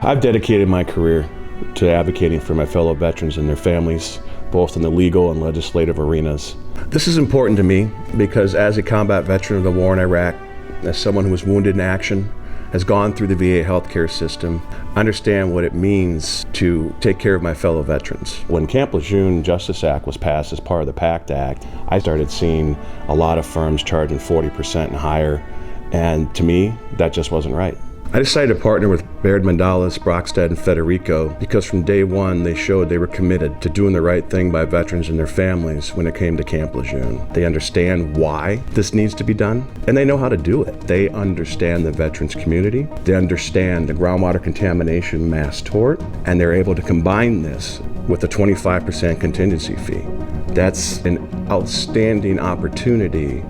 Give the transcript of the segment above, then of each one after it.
I've dedicated my career to advocating for my fellow veterans and their families, both in the legal and legislative arenas. This is important to me because as a combat veteran of the war in Iraq, as someone who was wounded in action, has gone through the VA healthcare system, I understand what it means to take care of my fellow veterans. When Camp Lejeune Justice Act was passed as part of the PACT Act, I started seeing a lot of firms charging 40% and higher, and to me, that just wasn't right. I decided to partner with Baird Mandalis, Brockstead, and Federico because from day one they showed they were committed to doing the right thing by veterans and their families when it came to Camp Lejeune. They understand why this needs to be done, and they know how to do it. They understand the veterans community, they understand the groundwater contamination mass tort, and they're able to combine this with a 25% contingency fee. That's an outstanding opportunity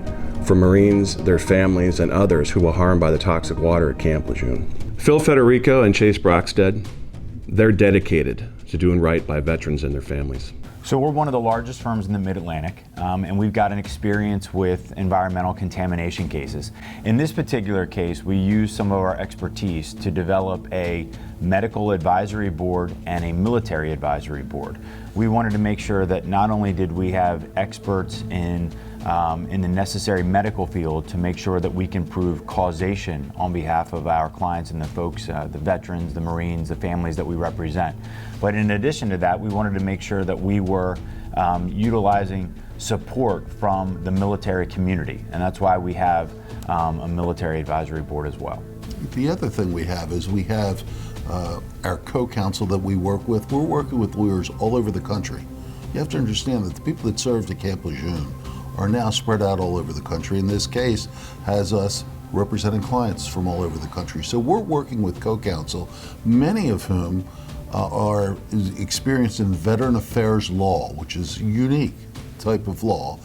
for Marines, their families, and others who were harmed by the toxic water at Camp Lejeune. Phil Federico and Chase Brockstead, they're dedicated to doing right by veterans and their families. So we're one of the largest firms in the Mid-Atlantic, and we've got an experience with environmental contamination cases. In this particular case, we used some of our expertise to develop a medical advisory board and a military advisory board. We wanted to make sure that not only did we have experts in the necessary medical field to make sure that we can prove causation on behalf of our clients and the folks, the veterans, the Marines, the families that we represent. But in addition to that, we wanted to make sure that we were utilizing support from the military community, and that's why we have a military advisory board as well. The other thing we have is we have our co-counsel that we work with. We're working with lawyers all over the country. You have to understand that the people that served at Camp Lejeune are now spread out all over the country. In this case, has us representing clients from all over the country. So we're working with co-counsel, many of whom are experienced in veteran affairs law, which is a unique type of law.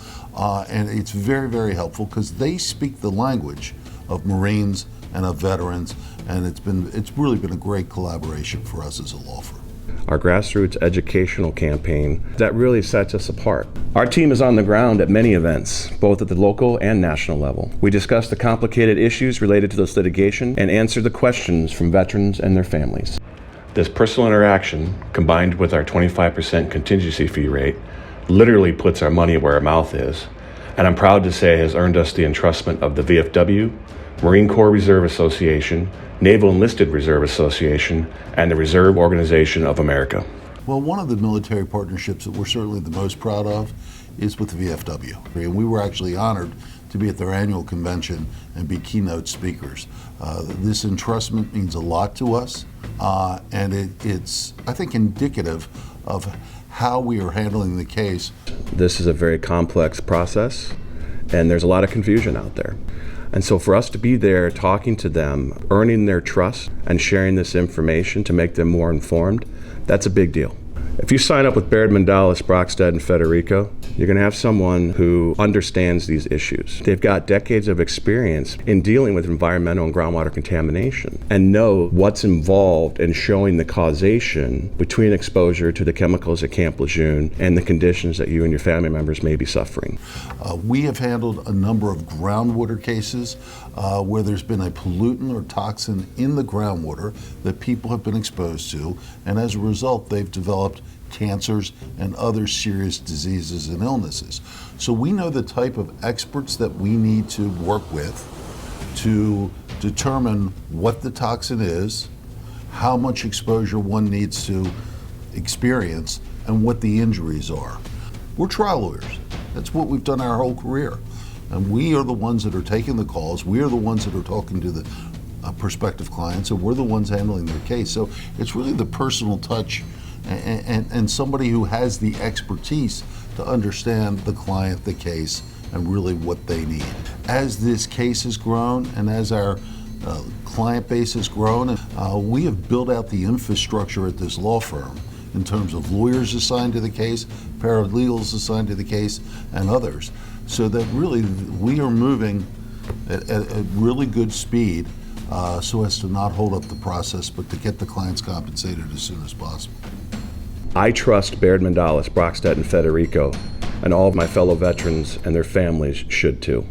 And it's very, very helpful because they speak the language of Marines and of veterans, and it's really been a great collaboration for us as a law firm. Our grassroots educational campaign that really sets us apart. Our team is on the ground at many events, both at the local and national level. We discuss the complicated issues related to this litigation and answer the questions from veterans and their families. This personal interaction, combined with our 25% contingency fee rate, literally puts our money where our mouth is, and I'm proud to say has earned us the entrustment of the VFW, Marine Corps Reserve Association, Naval Enlisted Reserve Association, and the Reserve Organization of America. Well, one of the military partnerships that we're certainly the most proud of is with the VFW. And we were actually honored to be at their annual convention and be keynote speakers. This entrustment means a lot to us, and it's, I think, indicative of how we are handling the case. This is a very complex process, and there's a lot of confusion out there. And so for us to be there talking to them, earning their trust and sharing this information to make them more informed, that's a big deal. If you sign up with Baird Mandalis, Brockstead, and Federico, you're going to have someone who understands these issues. They've got decades of experience in dealing with environmental and groundwater contamination and know what's involved in showing the causation between exposure to the chemicals at Camp Lejeune and the conditions that you and your family members may be suffering. We have handled a number of groundwater cases where there's been a pollutant or toxin in the groundwater that people have been exposed to, and as a result, they've developed cancers and other serious diseases and illnesses. So we know the type of experts that we need to work with to determine what the toxin is, how much exposure one needs to experience, and what the injuries are. We're trial lawyers. That's what we've done our whole career. And we are the ones that are taking the calls. We are the ones that are talking to the prospective clients, and we're the ones handling their case. So it's really the personal touch and somebody who has the expertise to understand the client, the case, and really what they need. As this case has grown and as our client base has grown, we have built out the infrastructure at this law firm in terms of lawyers assigned to the case, paralegals assigned to the case, and others, so that really we are moving at really good speed so as to not hold up the process, but to get the clients compensated as soon as possible. I trust Baird Mandalis, Brockstead, and Federico, and all of my fellow veterans and their families should too.